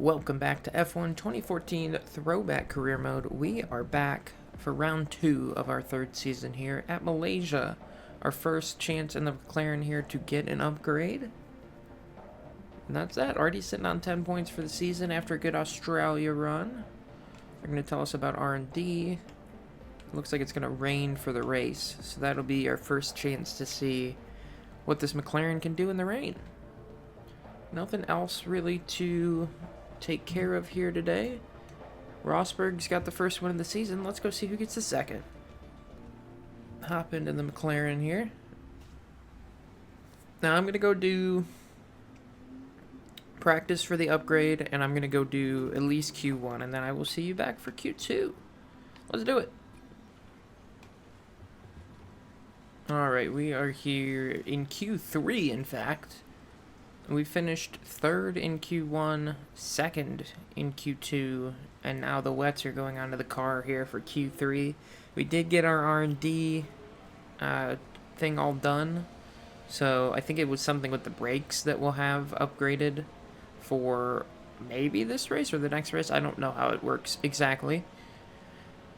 Welcome back to F1 2014 Throwback Career Mode. We are back for round 2 of our third season here at Malaysia. Our first chance in the McLaren here to get an upgrade. And that's that. Already sitting on 10 points for the season after a good Australia run. They're going to tell us about R&D. Looks like it's going to rain for the race. So that'll be our first chance to see what this McLaren can do in the rain. Nothing else really to take care of here today. Rosberg's got the first win of the season. Let's go see who gets the second. Hop into the McLaren here. Now I'm going to go do practice for the upgrade, and I'm going to go do at least Q1, and then I will see you back for Q2. Let's do it. Alright, we are here in Q3, in fact. We finished third in Q1, second in Q2, and now the wets are going onto the car here for Q3. We did get our R&D thing all done, so I think it was something with the brakes that we'll have upgraded for maybe this race or the next race. I don't know how it works exactly.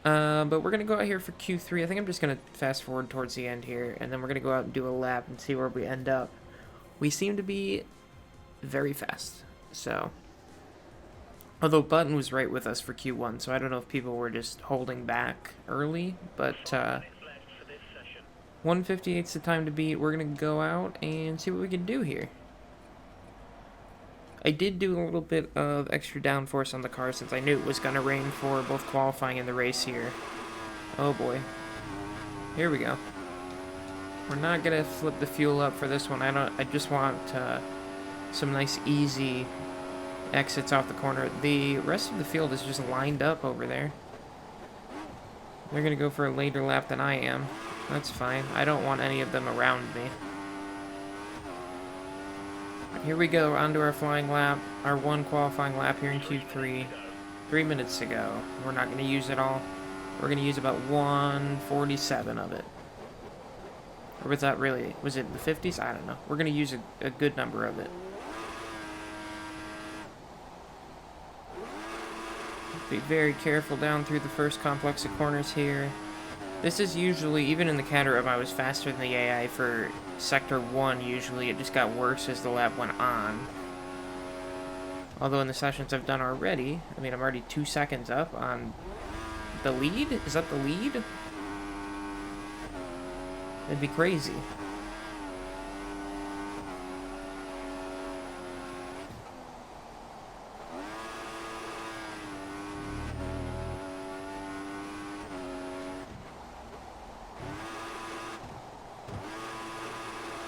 But we're going to go out here for Q3. I think I'm just going to fast forward towards the end here, and then we're going to go out and do a lap and see where we end up. We seem to be very fast, so although Button was right with us for Q1, so I don't know if people were just holding back early, but 158's the time to beat. We're gonna go out and see what we can do here. I did do a little bit of extra downforce on the car since I knew it was gonna rain for both qualifying and the race here. Oh boy, here we go. We're not gonna flip the fuel up for this one. I just want some nice easy exits off the corner. The rest of the field is just lined up over there. They're gonna go for a later lap than I am. That's fine. I don't want any of them around me. Here we go, onto our flying lap. Our one qualifying lap here in Q3. 3 minutes to go. We're not gonna use it all. We're gonna use about 147 of it. Or was that really, was it in the 50s? I don't know. We're going to use a good number of it. Be very careful down through the first complex of corners here. This is usually, even in the Caterham, I was faster than the AI for Sector 1 usually. It just got worse as the lap went on. Although in the sessions I've done already, I mean, I'm already 2 seconds up on the lead? Is that the lead? It'd be crazy.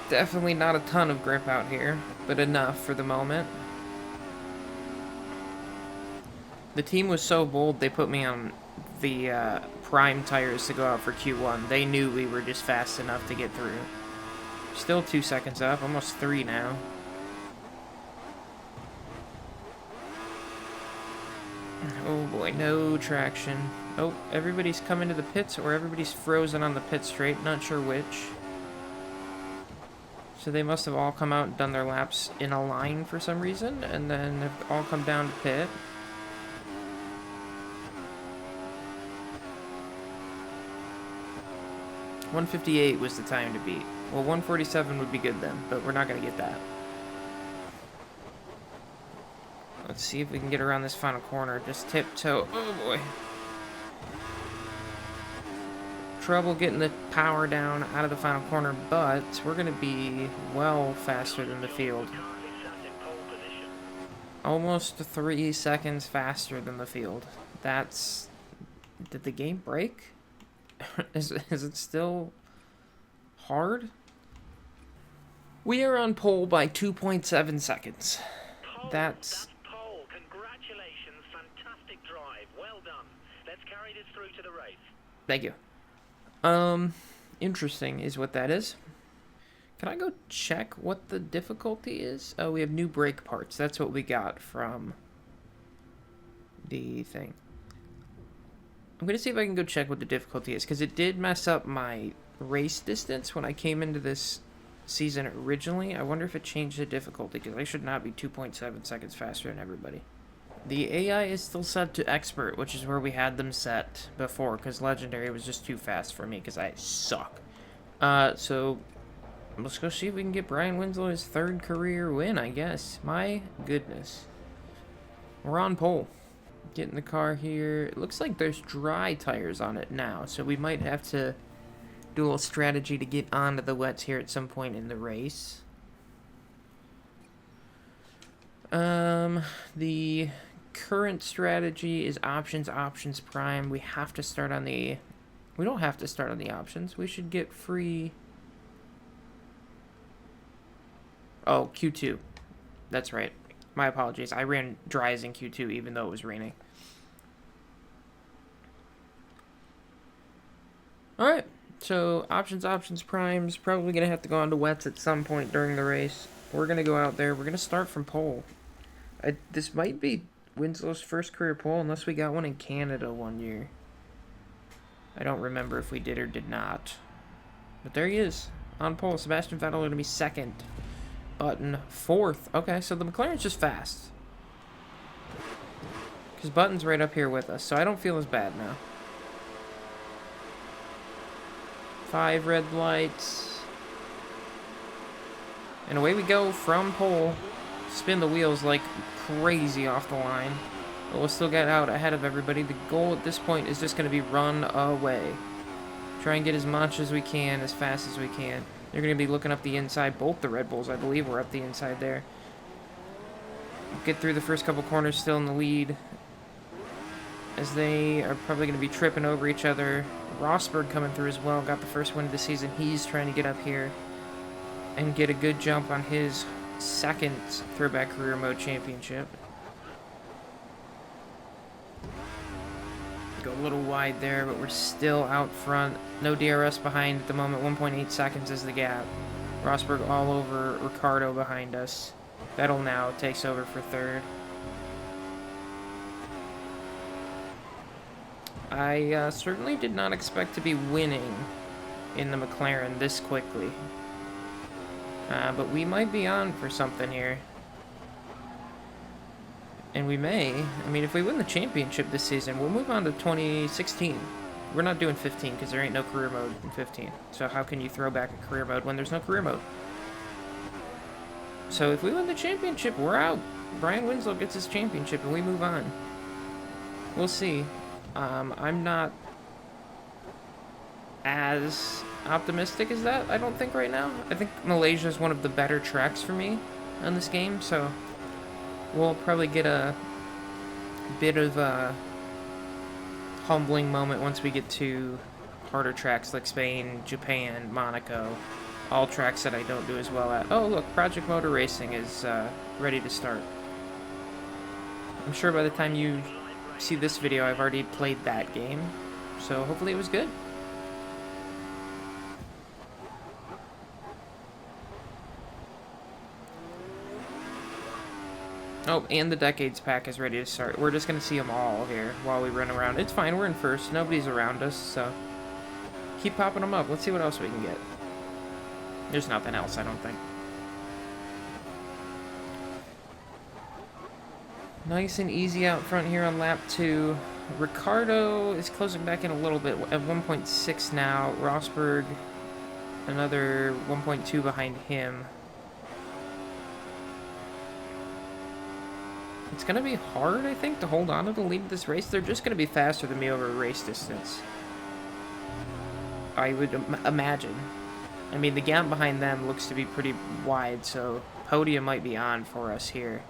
Definitely not a ton of grip out here, but enough for the moment. The team was so bold, they put me on the prime tires to go out for Q1. They knew we were just fast enough to get through. Still 2 seconds up, almost 3 now. Oh boy, no traction. Oh, everybody's coming to the pits, or everybody's frozen on the pit straight, not sure which. So they must have all come out and done their laps in a line for some reason, and then have all come down to pit. .158 was the time to beat. Well, 147 would be good then, but we're not going to get that. Let's see if we can get around this final corner. Just tiptoe. Oh boy. Trouble getting the power down out of the final corner, but we're going to be well faster than the field. Almost 3 seconds faster than the field. That's... Did the game break? Is it still hard? We are on pole by 2.7 seconds. That's pole. Congratulations, fantastic drive. Well done. Let's carry this through to the race. Thank you. Interesting is what that is. Can I go check what the difficulty is? Oh, we have new brake parts. That's what we got from the thing. I'm going to see if I can go check what the difficulty is, because it did mess up my race distance when I came into this season originally. I wonder if it changed the difficulty, because I should not be 2.7 seconds faster than everybody. The AI is still set to expert, which is where we had them set before, because legendary was just too fast for me, because I suck. So let's go see if we can get Bryan Winslow his 3rd career win, I guess. My goodness. We're on pole. Get in the car here. It looks like there's dry tires on it now, so we might have to do a little strategy to get onto the wets here at some point in the race. The current strategy is options, prime. We have to start on the... We don't have to start on the options. We should get free... Oh, Q2. That's right. My apologies. I ran dries in Q2 even though it was raining. Alright. So, options, primes. Probably going to have to go on to wets at some point during the race. We're going to go out there. We're going to start from pole. This might be Winslow's 1st career pole unless we got one in Canada one year. I don't remember if we did or did not. But there he is. On pole. Sebastian Vettel going to be 2nd. Button 4th. Okay, so the McLaren's just fast. Because Button's right up here with us, so I don't feel as bad now. 5 red lights. And away we go from pole. Spin the wheels like crazy off the line. But we'll still get out ahead of everybody. The goal at this point is just going to be run away. Try and get as much as we can, as fast as we can. They're going to be looking up the inside. Both the Red Bulls, I believe, were up the inside there. Get through the first couple corners still in the lead. As they are probably going to be tripping over each other. Rosberg coming through as well. Got the first win of the season. He's trying to get up here and get a good jump on his 2nd Throwback Career Mode Championship. Go a little wide there, but we're still out front. No DRS behind at the moment. 1.8 seconds is the gap. Rosberg all over Ricardo behind us. Vettel now takes over for 3rd. I certainly did not expect to be winning in the McLaren this quickly. But we might be on for something here. And we may. I mean, if we win the championship this season, we'll move on to 2016. We're not doing 15 because there ain't no career mode in 15. So how can you throw back a career mode when there's no career mode? So if we win the championship, we're out. Bryan Winslow gets his championship and we move on. We'll see. I'm not as optimistic as that, I don't think, right now. I think Malaysia is one of the better tracks for me on this game, so we'll probably get a bit of a humbling moment once we get to harder tracks like Spain, Japan, Monaco, all tracks that I don't do as well at. Oh, look, Project Motor Racing is ready to start. I'm sure by the time you see this video, I've already played that game, so hopefully it was good. Oh, and the Decades pack is ready to start. We're just going to see them all here while we run around. It's fine, we're in first. Nobody's around us, so keep popping them up. Let's see what else we can get. There's nothing else, I don't think. Nice and easy out front here on lap 2. Ricardo is closing back in a little bit at 1.6 now. Rosberg, another 1.2 behind him. It's going to be hard, I think, to hold on to the lead of this race. They're just going to be faster than me over race distance, I would imagine. I mean, the gap behind them looks to be pretty wide, so podium might be on for us here.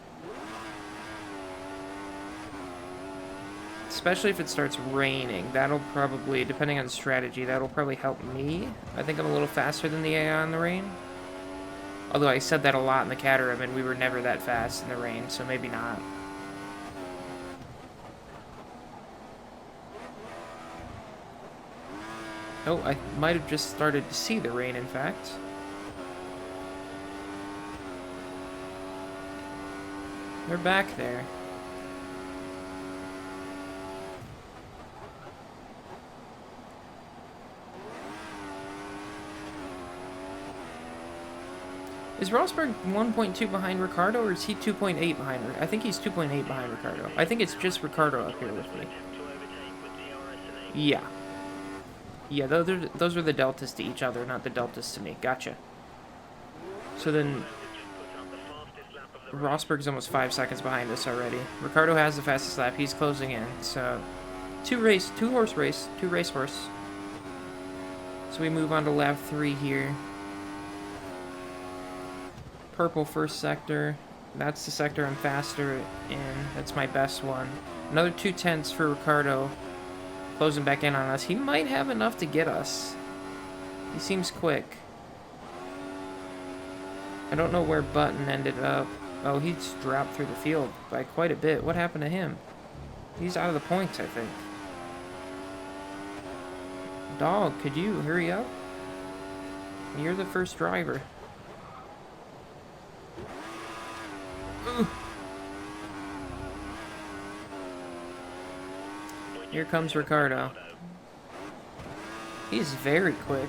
Especially if it starts raining. That'll probably, depending on strategy, that'll probably help me. I think I'm a little faster than the AI in the rain. Although I said that a lot in the Caterham, and we were never that fast in the rain, so maybe not. Oh, I might have just started to see the rain, in fact. They're back there. Is Rosberg 1.2 behind Ricardo, or is he 2.8 behind? I think he's 2.8 behind Ricardo. I think it's just Ricardo up here with me. Yeah. Yeah, those are the deltas to each other, not the deltas to me. Gotcha. So then, Rosberg's almost 5 seconds behind us already. Ricardo has the fastest lap. He's closing in. So, two horse race. So we move on to lap 3 here. Purple first sector. That's the sector I'm faster in. That's my best one. Another 2/10 for Ricardo. Closing back in on us. He might have enough to get us. He seems quick. I don't know where Button ended up. Oh, he's dropped through the field by quite a bit. What happened to him? He's out of the points, I think. Dog, could you hurry up? You're the first driver. Ooh. Here comes Ricardo. He's very quick.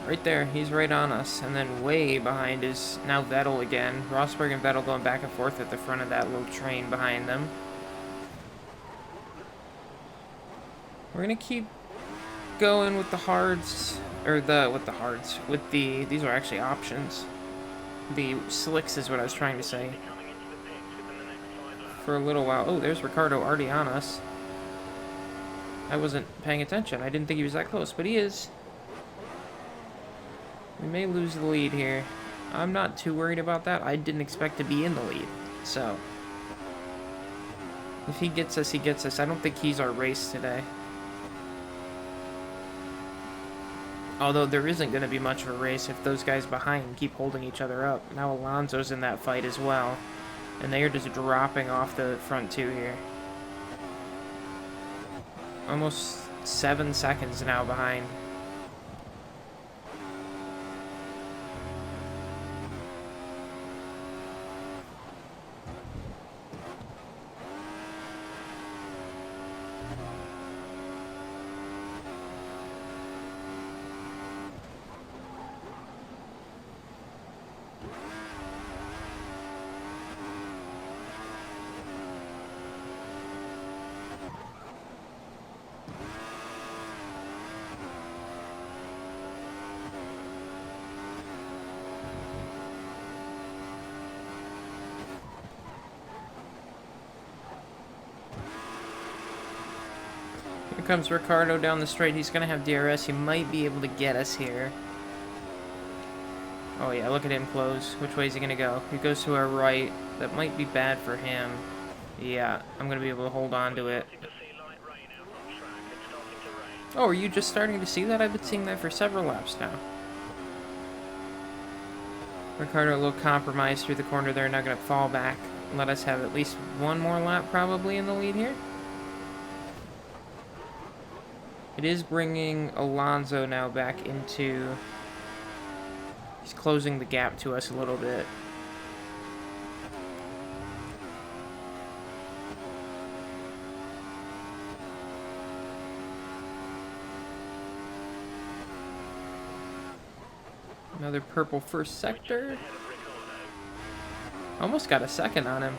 Right there, he's right on us. And then way behind is now Vettel again. Rosberg and Vettel going back and forth at the front of that little train behind them. We're gonna keep going with the hards, these are actually options. The slicks is what I was trying to say. For a little while. Oh, there's Ricardo already on us. I wasn't paying attention. I didn't think he was that close, but he is. We may lose the lead here. I'm not too worried about that. I didn't expect to be in the lead, so. If he gets us, he gets us. I don't think he's our race today. Although there isn't going to be much of a race if those guys behind keep holding each other up. Now Alonso's in that fight as well. And they are just dropping off the front two here. Almost 7 seconds now behind. Here comes Ricardo down the straight. He's going to have DRS. He might be able to get us here. Oh yeah, look at him close. Which way is he going to go? He goes to our right. That might be bad for him. Yeah, I'm going to be able to hold on to it. Oh, are you just starting to see that? I've been seeing that for several laps now. Ricardo a little compromised through the corner there. Now going to fall back. Let us have at least one more lap probably in the lead here. It is bringing Alonso now back into... He's closing the gap to us a little bit. Another purple first sector. Almost got a second on him.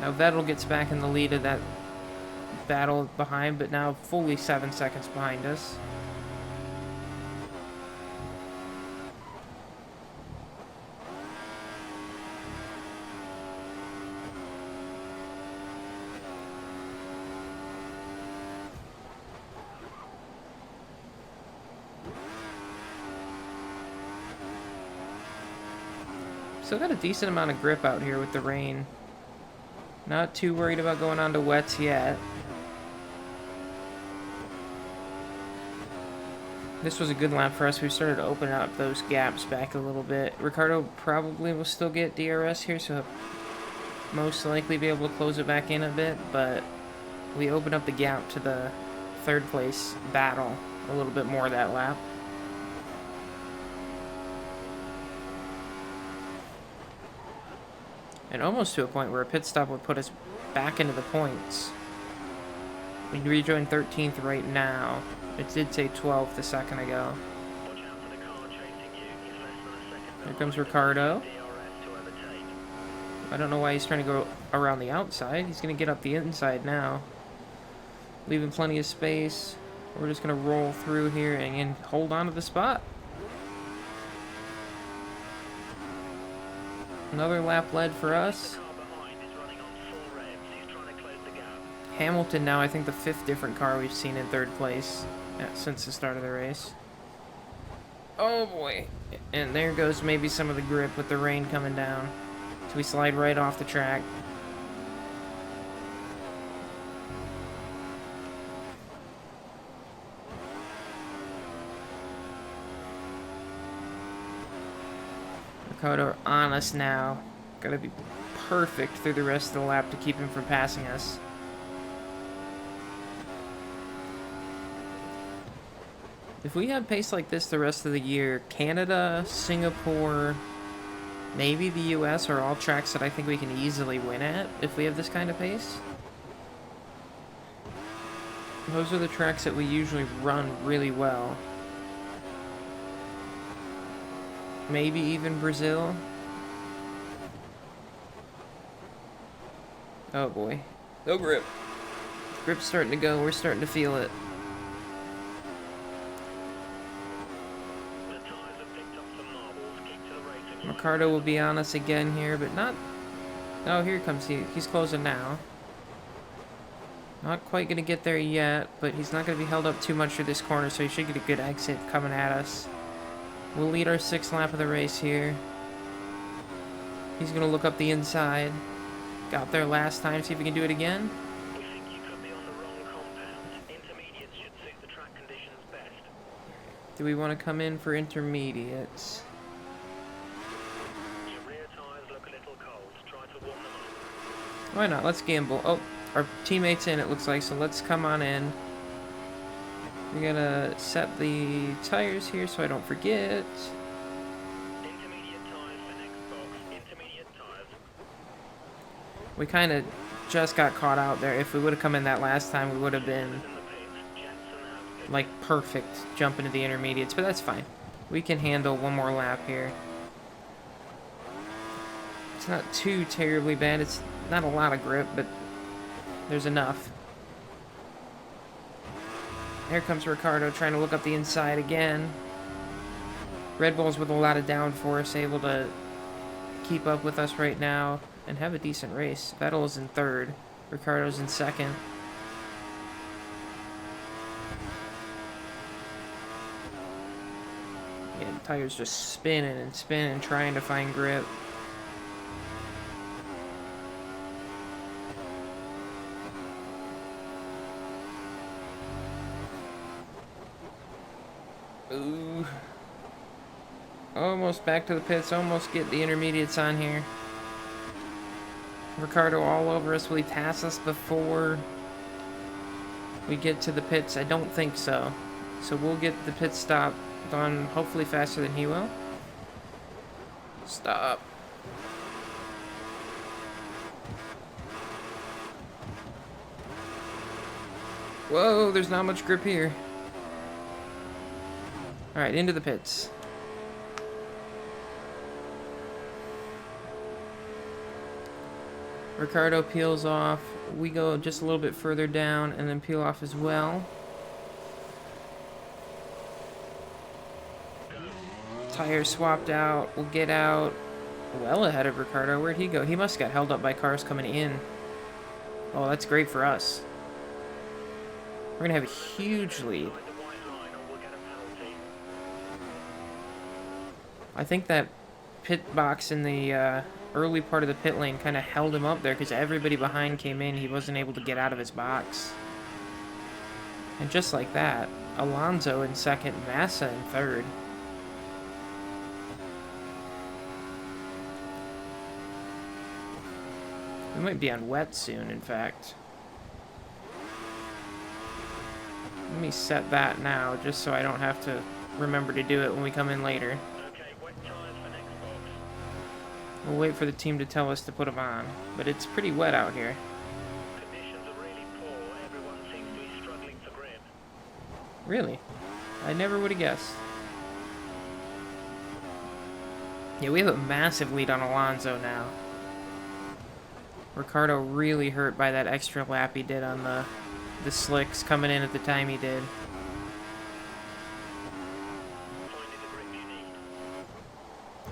Now Vettel gets back in the lead of that battle behind, but now fully 7 seconds behind us. Still got a decent amount of grip out here with the rain. Not too worried about going on to wets yet. This was a good lap for us. We started to open up those gaps back a little bit. Ricardo probably will still get DRS here, so he'll most likely be able to close it back in a bit, but we opened up the gap to the third place battle a little bit more that lap. And almost to a point where a pit stop would put us back into the points. We rejoin 13th right now. It did say 12th a second ago. Here comes Ricardo. I don't know why he's trying to go around the outside. He's going to get up the inside now. Leaving plenty of space. We're just going to roll through here and hold on to the spot. Another lap led for us. Hamilton now, I think the 5th different car we've seen in 3rd place since the start of the race. Oh boy. And there goes maybe some of the grip with the rain coming down. So we slide right off the track. Ricardo on us now. Gotta be perfect through the rest of the lap to keep him from passing us. If we have pace like this the rest of the year, Canada, Singapore, maybe the US are all tracks that I think we can easily win at if we have this kind of pace. Those are the tracks that we usually run really well. Maybe even Brazil. Oh boy. No grip. Grip's starting to go. We're starting to feel it. Ricardo will be on us again here, but not... Oh, here comes he. He's closing now. Not quite going to get there yet, but he's not going to be held up too much through this corner, so he should get a good exit coming at us. We'll lead our 6th lap of the race here. He's going to look up the inside. Got there last time, see if we can do it again. We think you could be on the wrong compound. Intermediates should suit the track conditions best. Do we want to come in for intermediates? Your rear tyres look a little cold. Try to warm them up. Why not? Let's gamble. Oh, our teammate's in, it looks like, so let's come on in. We gotta set the tires here so I don't forget. Intermediate tyres for next box. Intermediate tyres. We kind of just got caught out there. If we would have come in that last time, we would have been, In the pits. Jensen has like, perfect jump into the intermediates, but that's fine. We can handle one more lap here. It's not too terribly bad. It's not a lot of grip, but there's enough. Here comes Ricardo trying to look up the inside again. Red Bull's with a lot of downforce, able to keep up with us right now and have a decent race. Vettel is in 3rd. Ricardo's in 2nd. Yeah, the tires just spinning and spinning, trying to find grip. Ooh. Almost back to the pits. Almost get the intermediates on here. Ricardo all over us. Will he pass us before we get to the pits? I don't think so. So we'll get the pit stop done hopefully faster than he will. Stop. Whoa, there's not much grip here. Alright, into the pits. Ricardo peels off. We go just a little bit further down and then peel off as well. Tires swapped out. We'll get out well ahead of Ricardo. Where'd he go? He must have got held up by cars coming in. Oh, that's great for us. We're going to have a huge lead. I think that pit box in the early part of the pit lane kind of held him up there because everybody behind came in. He wasn't able to get out of his box. And just like that, Alonso in 2nd, Massa in 3rd. We might be on wet soon, in fact. Let me set that now, just so I don't have to remember to do it when we come in later. We'll wait for the team to tell us to put them on. But it's pretty wet out here. Conditions are really poor. Everyone seems to be struggling for grip. Really? I never would have guessed. Yeah, we have a massive lead on Alonso now. Ricardo really hurt by that extra lap he did on the slicks coming in at the time he did. Finding the grip you need.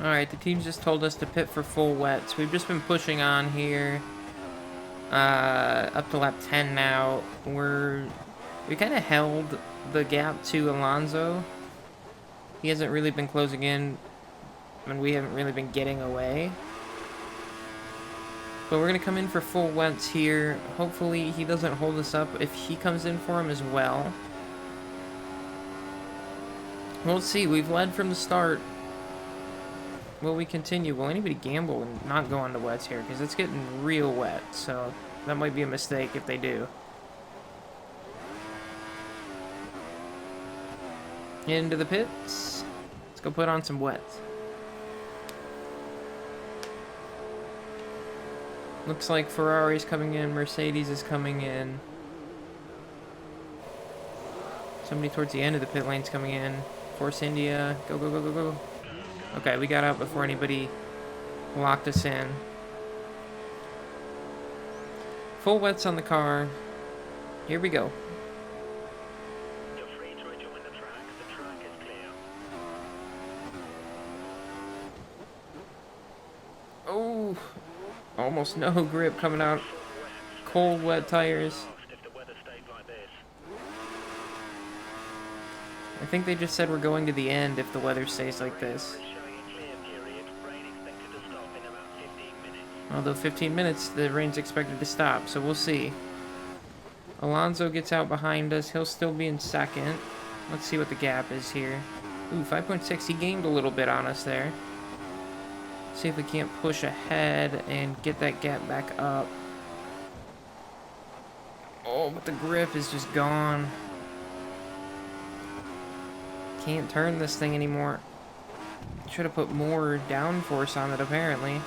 Alright, the team's just told us to pit for full wets. We've just been pushing on here. Up to lap 10 now. We kind of held the gap to Alonso. He hasn't really been closing in, and we haven't really been getting away. But we're going to come in for full wets here. Hopefully he doesn't hold us up if he comes in for him as well. We'll see. We've led from the start. Will we continue? Will anybody gamble and not go on the wets here? Because it's getting real wet. So that might be a mistake if they do. Into the pits. Let's go put on some wets. Looks like Ferrari's coming in, Mercedes is coming in. Somebody towards the end of the pit lane's coming in. Force India, go, go, go, go, go. Okay, we got out before anybody locked us in. Full wets on the car. Here we go. You're free to rejoin the track. The track is clear. Oh, almost no grip coming out. Cold, wet tires. If the weather stays like this. I think they just said we're going to the end if the weather stays like this. Showing a clear period. Rain expected to stop in about 15 minutes. Although 15 minutes, the rain's expected to stop, so we'll see. Alonso gets out behind us. He'll still be in second. Let's see what the gap is here. Ooh, 5.6. He gained a little bit on us there. See if we can't push ahead and get that gap back up. Oh, but the grip is just gone. Can't turn this thing anymore. Should have put more downforce on it, apparently.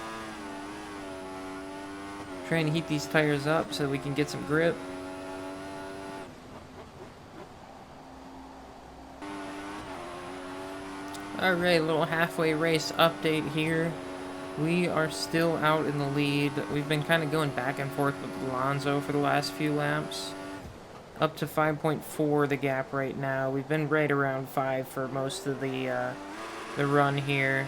Trying to heat these tires up so we can get some grip. Alright, a little halfway race update here. We are still out in the lead. We've been kind of going back and forth with Alonso for the last few laps. Up to 5.4 the gap right now. We've been right around 5 for most of the run here.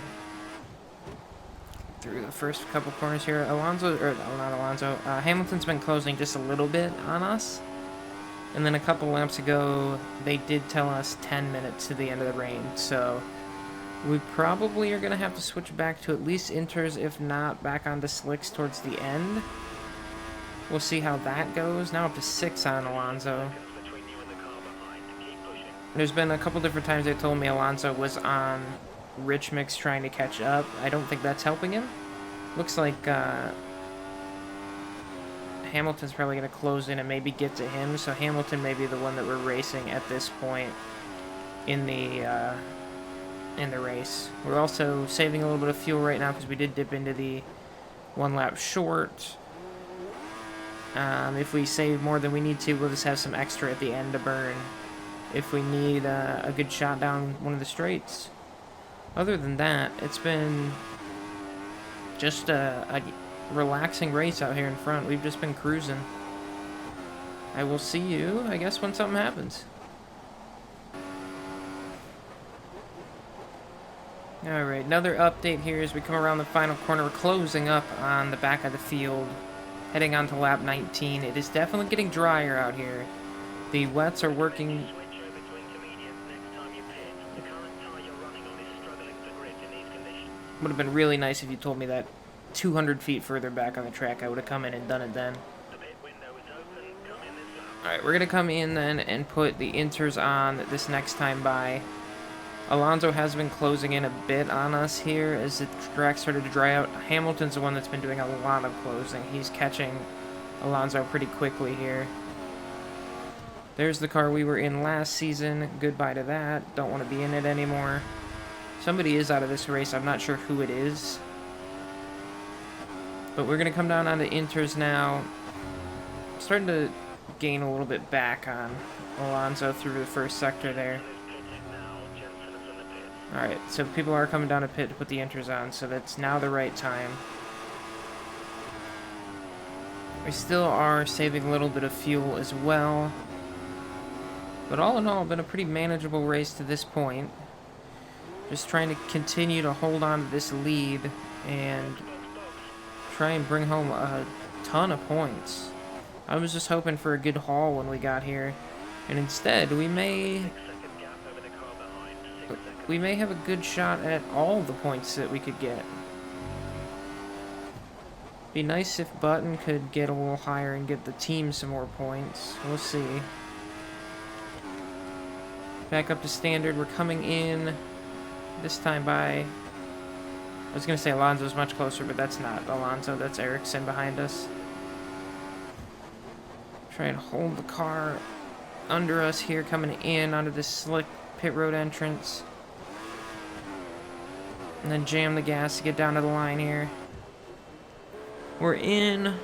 Through the first couple corners here. Hamilton's been closing just a little bit on us. And then a couple laps ago, they did tell us 10 minutes to the end of the rain. So we probably are going to have to switch back to at least inters, if not back onto slicks towards the end. We'll see how that goes. Now up to 6 on Alonso. Between you and the car behind. Keep pushing. There's been a couple different times they told me Alonso was on Rich Mix trying to catch up. I don't think that's helping him. Looks like Hamilton's probably going to close in and maybe get to him. So Hamilton may be the one that we're racing at this point in the race. We're also saving a little bit of fuel right now because we did dip into the 1 lap short. If we save more than we need to, we'll just have some extra at the end to burn if we need a good shot down one of the straights. Other than that, it's been just a relaxing race out here in front. We've just been cruising. I will see you, I guess, when something happens. Alright, another update here as we come around the final corner. We're closing up on the back of the field, heading on to lap 19. It is definitely getting drier out here. The wets are working. Switch over to intermediate. Next time you pit, the current tire you're running on is struggling for grip in these conditions. Would have been really nice if you told me that 200 feet further back on the track. I would have come in and done it then. The pit window is open. Come in this lap. Alright, we're going to come in then and put the inters on this next time by. Alonso has been closing in a bit on us here as the track started to dry out. Hamilton's the one that's been doing a lot of closing. He's catching Alonso pretty quickly here. There's the car we were in last season. Goodbye to that. Don't want to be in it anymore. Somebody is out of this race. I'm not sure who it is. But we're going to come down onto inters now. Starting to gain a little bit back on Alonso through the first sector there. Alright, so people are coming down to pit to put the inters on, so that's now the right time. We still are saving a little bit of fuel as well. But all in all, been a pretty manageable race to this point. Just trying to continue to hold on to this lead and try and bring home a ton of points. I was just hoping for a good haul when we got here. And instead, we may have a good shot at all the points that we could get. Be nice if Button could get a little higher and get the team some more points. We'll see. Back up to standard. We're coming in this time by... I was going to say Alonso's much closer, but that's not Alonso. That's Ericsson behind us. Try and hold the car under us here, coming in onto this slick pit road entrance. And then jam the gas to get down to the line here. We're in.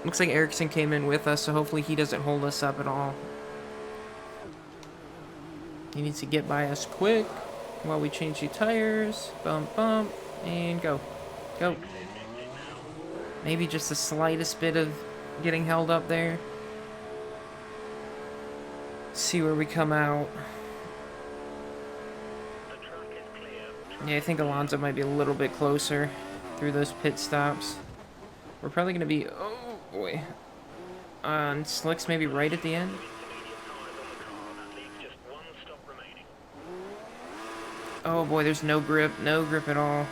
Looks like Ericsson came in with us, so hopefully he doesn't hold us up at all. He needs to get by us quick while we change the tires. Bump, bump, and go. Go. Maybe just the slightest bit of getting held up there. See where we come out. Yeah, I think Alonso might be a little bit closer through those pit stops. We're probably going to be, oh boy, on slicks maybe right at the end. Oh boy, there's no grip at all.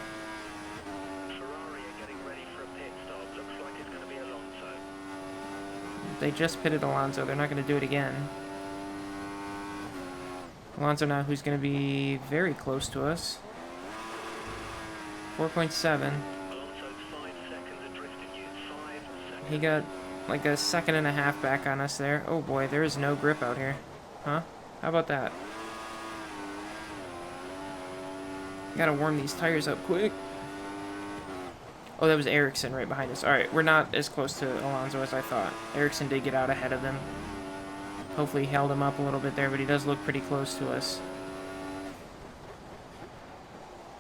They just pitted Alonso. They're not going to do it again. Alonso now, who's going to be very close to us. 4.7. He got like a second and a half back on us there. Oh boy, there is no grip out here. Huh? How about that? Gotta warm these tires up quick. Oh, that was Ericsson right behind us. Alright, we're not as close to Alonso as I thought. Ericsson did get out ahead of him. Hopefully he held him up a little bit there, but he does look pretty close to us.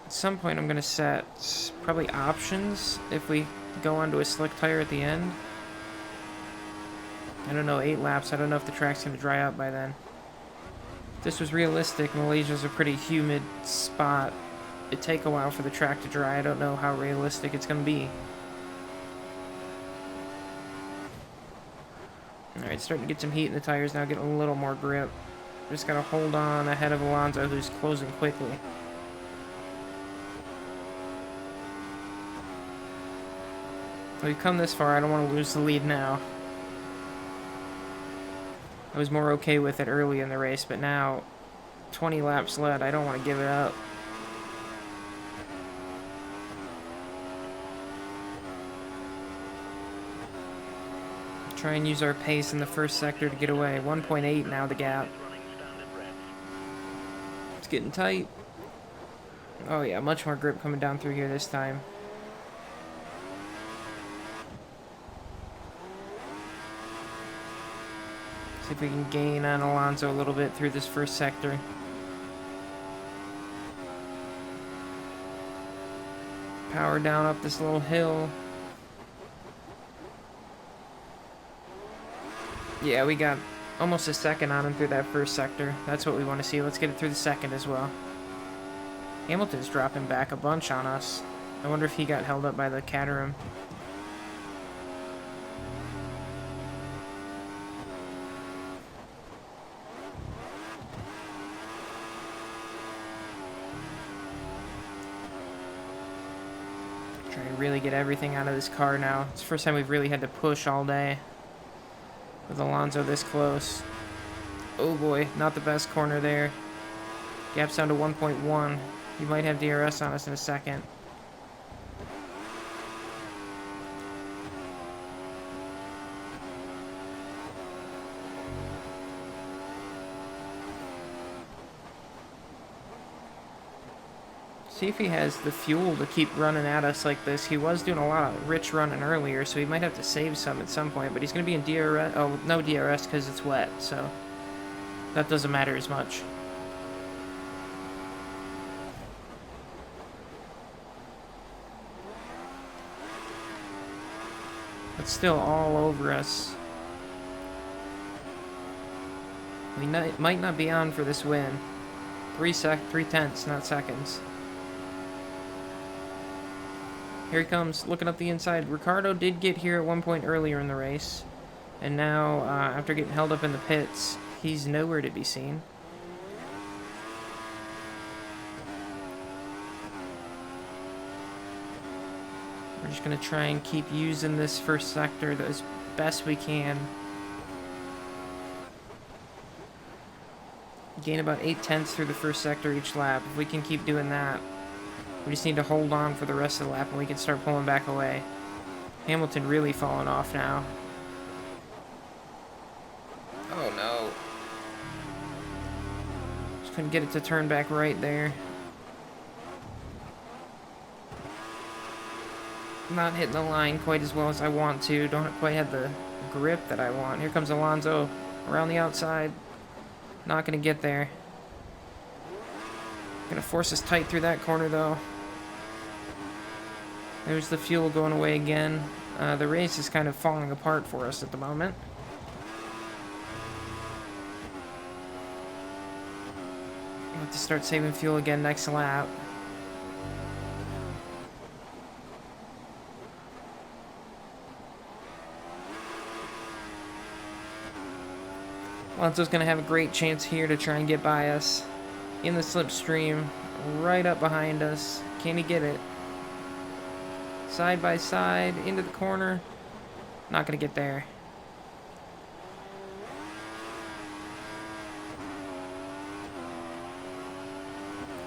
At some point I'm going to set probably options if we go onto a slick tire at the end. I don't know, 8 laps. I don't know if the track's going to dry out by then. If this was realistic, Malaysia's a pretty humid spot. It'd take a while for the track to dry. I don't know how realistic it's going to be. Alright, starting to get some heat in the tires now, getting a little more grip. Just got to hold on ahead of Alonso, who's closing quickly. We've come this far, I don't want to lose the lead now. I was more okay with it early in the race, but now 20 laps led, I don't want to give it up. Try and use our pace in the first sector to get away. 1.8 now the gap. It's getting tight. Oh yeah, much more grip coming down through here this time. See if we can gain on Alonso a little bit through this first sector. Power down up this little hill. Yeah, we got almost a second on him through that first sector. That's what we want to see. Let's get it through the second as well. Hamilton's dropping back a bunch on us. I wonder if he got held up by the Caterham. Trying to really get everything out of this car now. It's the first time we've really had to push all day with Alonso this close. Oh boy, not the best corner there. Gap's down to 1.1. You might have DRS on us in a second. See if he has the fuel to keep running at us like this. He was doing a lot of rich running earlier, so he might have to save some at some point. But he's going to be in DRS. Oh, no DRS because it's wet, so that doesn't matter as much. It's still all over us. We might not be on for this win. 3/10, not seconds. Here he comes, looking up the inside. Ricardo did get here at one point earlier in the race. And now, after getting held up in the pits, he's nowhere to be seen. We're just going to try and keep using this first sector as best we can. Gain about 8/10 through the first sector each lap. If we can keep doing that, we just need to hold on for the rest of the lap and we can start pulling back away. Hamilton really falling off now. Oh no. Just couldn't get it to turn back right there. Not hitting the line quite as well as I want to. Don't quite have the grip that I want. Here comes Alonso around the outside. Not going to get there. Going to force us tight through that corner though. There's the fuel going away again. The race is kind of falling apart for us at the moment. We'll have to start saving fuel again next lap. Alonso's going to have a great chance here to try and get by us. In the slipstream, right up behind us. Can he get it? Side by side, into the corner. Not going to get there.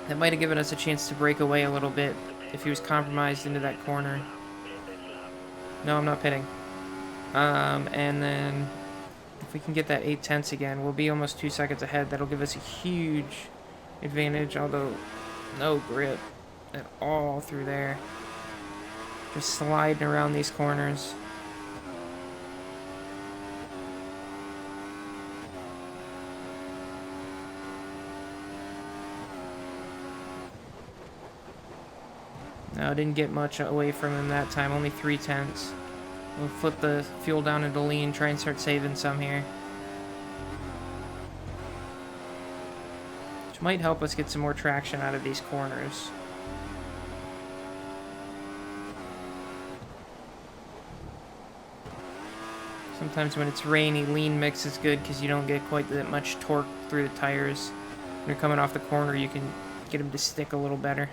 That might have given us a chance to break away a little bit if he was compromised into that corner. No, I'm not pitting. And then if we can get that 8/10 again, we'll be almost 2 seconds ahead. That'll give us a huge advantage, although no grip at all through there. Just sliding around these corners. No, didn't get much away from him that time, only 3/10. We'll flip the fuel down into lean, try and start saving some here. Which might help us get some more traction out of these corners. Sometimes when it's rainy, lean mix is good because you don't get quite that much torque through the tires. When you're coming off the corner, you can get them to stick a little better.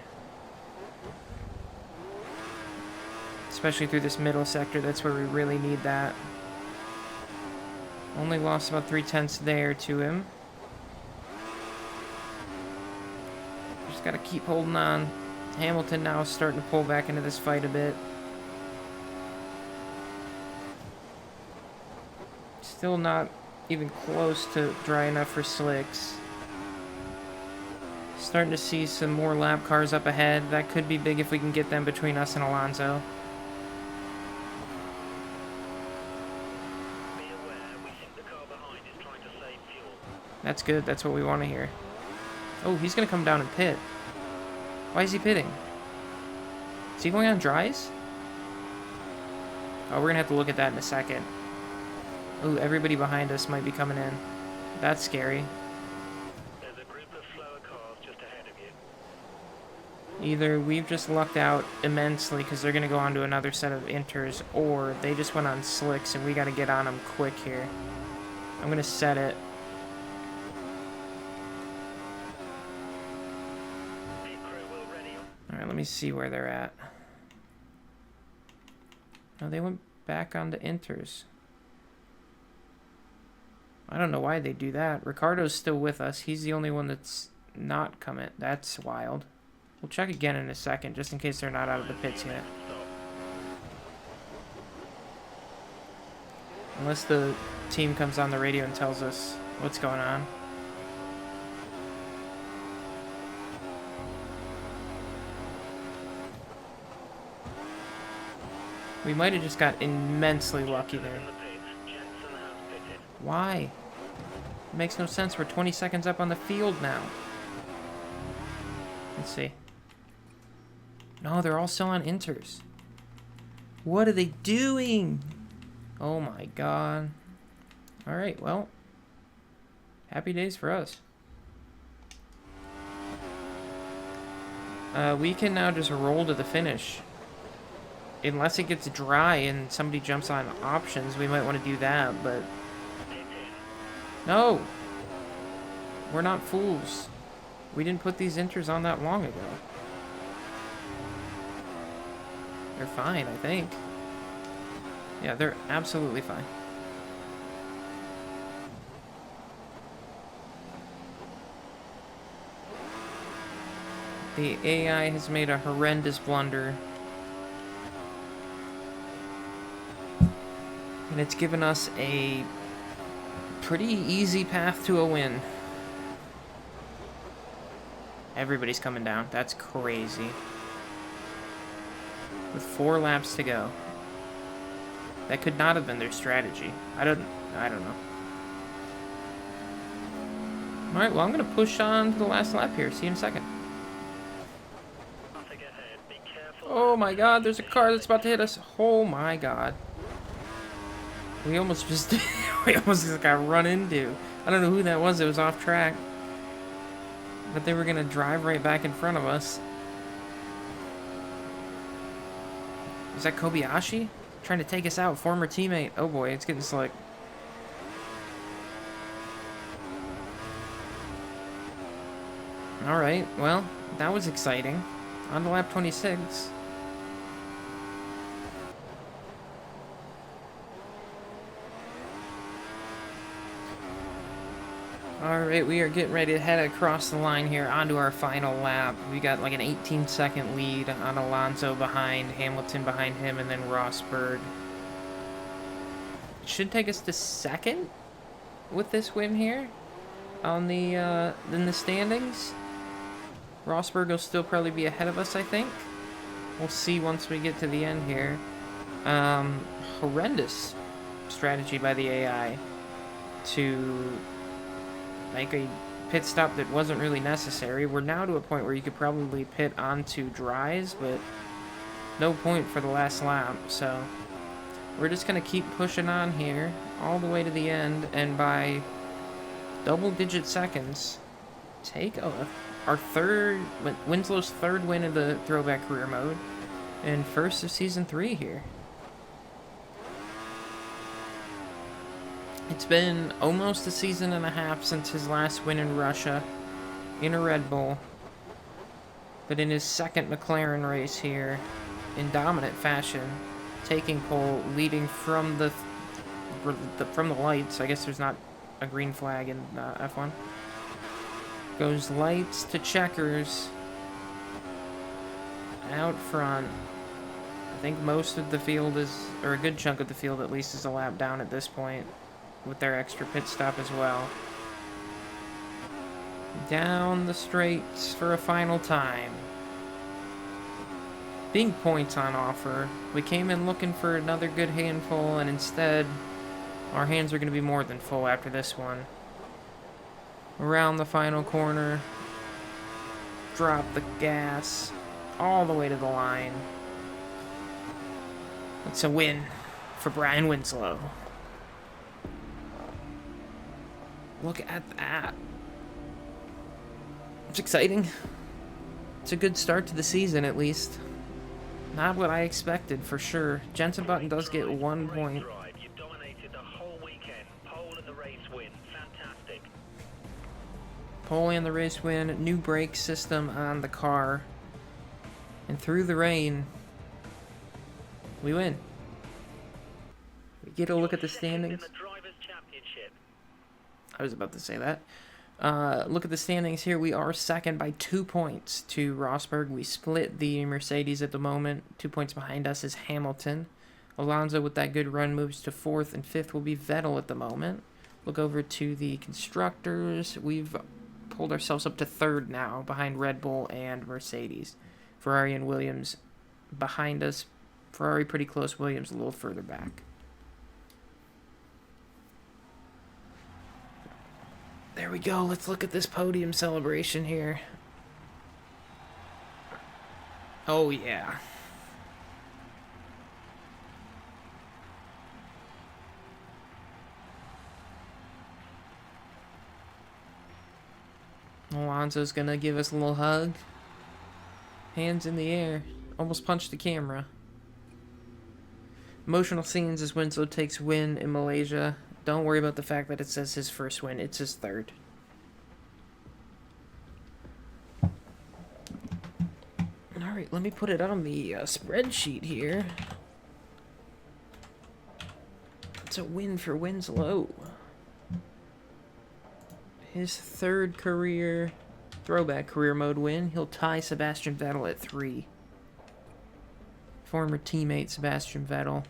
Especially through this middle sector, that's where we really need that. Only lost about 3/10 there to him. Just gotta keep holding on. Hamilton now is starting to pull back into this fight a bit. Still not even close to dry enough for slicks. Starting to see some more lap cars up ahead. That could be big if we can get them between us and Alonso. That's good. That's what we want to hear. Oh, he's going to come down and pit. Why is he pitting? Is he going on dries? Oh, we're going to have to look at that in a second. Oh, everybody behind us might be coming in. That's scary. There's a group of slower cars just ahead of you. Either we've just lucked out immensely because they're going to go on to another set of inters, or they just went on slicks and we got to get on them quick here. I'm going to set it. Alright, let me see where they're at. Oh, they went back on the inters. I don't know why they do that. Ricardo's still with us. He's the only one that's not coming. That's wild. We'll check again in a second, just in case they're not out of the pits yet. Unless the team comes on the radio and tells us what's going on. We might have just got immensely lucky there. In the pits, Jensen has pitted. Why? It makes no sense. We're 20 seconds up on the field now. Let's see. No, they're all still on inters. What are they doing? Oh my god. Alright, well. Happy days for us. We can now just roll to the finish. Unless it gets dry and somebody jumps on options, we might want to do that, but... No! We're not fools. We didn't put these inters on that long ago. They're fine, I think. Yeah, they're absolutely fine. The AI has made a horrendous blunder. And it's given us a pretty easy path to a win. Everybody's coming down. That's crazy. With 4 laps to go. That could not have been their strategy. I don't know. Alright, well, I'm going to push on to the last lap here. See you in a second. Traffic ahead. Be careful. Oh my god, there's a car that's about to hit us. Oh my god. We almost just got run into. I don't know who that was. It was off track. But they were going to drive right back in front of us. Is that Kobayashi? Trying to take us out. Former teammate. Oh boy, it's getting slick. Alright, well, that was exciting. On to lap 26. Alright, we are getting ready to head across the line here onto our final lap. We got like an 18-second lead on Alonso behind, Hamilton behind him, and then Rosberg. Should take us to second with this win here on the in the standings. Rosberg will still probably be ahead of us, I think. We'll see once we get to the end here. Horrendous strategy by the AI to make a pit stop that wasn't really necessary. We're now to a point where you could probably pit onto dries, but no point for the last lap, so we're just going to keep pushing on here all the way to the end, and by double-digit seconds, take our third, Winslow's third win of the Throwback career mode, and first of Season 3 here. It's been almost a season and a half since his last win in Russia, in a Red Bull, but in his second McLaren race here, in dominant fashion, taking pole, leading from the lights. I guess there's not a green flag in F1. Goes lights to checkers, out front. I think most of the field is, or a good chunk of the field at least, is a lap down at this point, with their extra pit stop as well. Down the straights for a final time. Big points on offer. We came in looking for another good handful, and instead, our hands are going to be more than full after this one. Around the final corner. Drop the gas. All the way to the line. It's a win for Bryan Winslow. Look at that. It's exciting. It's a good start to the season, at least. Not what I expected, for sure. Jensen Button does get 1 point. You dominated the whole weekend. Pole and the race win. Fantastic. Pole and the race win. New brake system on the car. And through the rain, we win. We get a look at the standings. In the Drivers' Championship. I was about to say that. Look at the standings here. We are second by 2 points to Rosberg. We split the Mercedes at the moment. 2 points behind us is Hamilton. Alonso, with that good run, moves to fourth, and fifth will be Vettel at the moment. Look over to the constructors. We've pulled ourselves up to third now, behind Red Bull and Mercedes. Ferrari and Williams behind us Ferrari pretty close, Williams a little further back. There we go. Let's look at this podium celebration here. Oh, yeah. Alonso's gonna give us a little hug. Hands in the air. Almost punched the camera. Emotional scenes as Winslow takes win in Malaysia. Don't worry about the fact that it says his first win. It's his third. Alright, let me put it on the spreadsheet here. It's a win for Winslow. His third career Throwback career mode win. He'll tie Sebastian Vettel at 3. Former teammate Sebastian Vettel.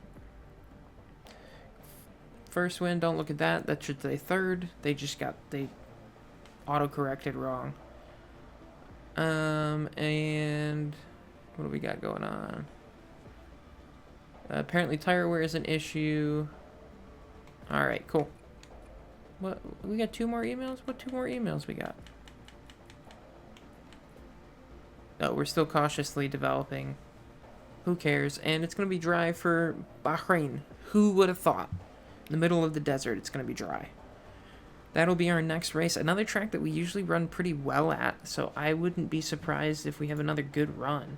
First win, don't look at that. That should say third. They auto-corrected wrong. And what do we got going on? Apparently tire wear is an issue. Alright, cool. What, we got 2 more emails? What 2 more emails we got? Oh, we're still cautiously developing. Who cares? And it's going to be dry for Bahrain. Who would have thought? In the middle of the desert, it's going to be dry. That'll be our next race. Another track that we usually run pretty well at, so I wouldn't be surprised if we have another good run.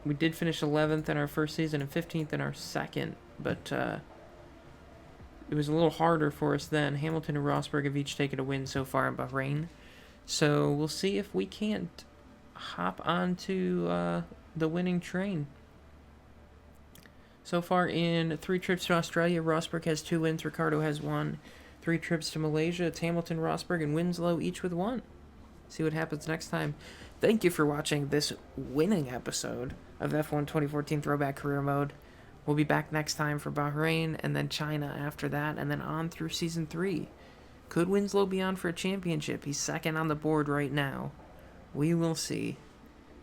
We did finish 11th in our first season and 15th in our second, but it was a little harder for us then. Hamilton and Rosberg have each taken a win so far in Bahrain. So we'll see if we can't hop onto the winning train. So far in 3 trips to Australia, Rosberg has 2 wins, Ricciardo has 1. 3 trips to Malaysia, it's Hamilton, Rosberg, and Winslow each with 1. See what happens next time. Thank you for watching this winning episode of F1 2014 Throwback Career Mode. We'll be back next time for Bahrain, and then China after that, and then on through Season 3. Could Winslow be on for a championship? He's second on the board right now. We will see.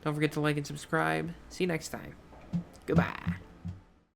Don't forget to like and subscribe. See you next time. Goodbye.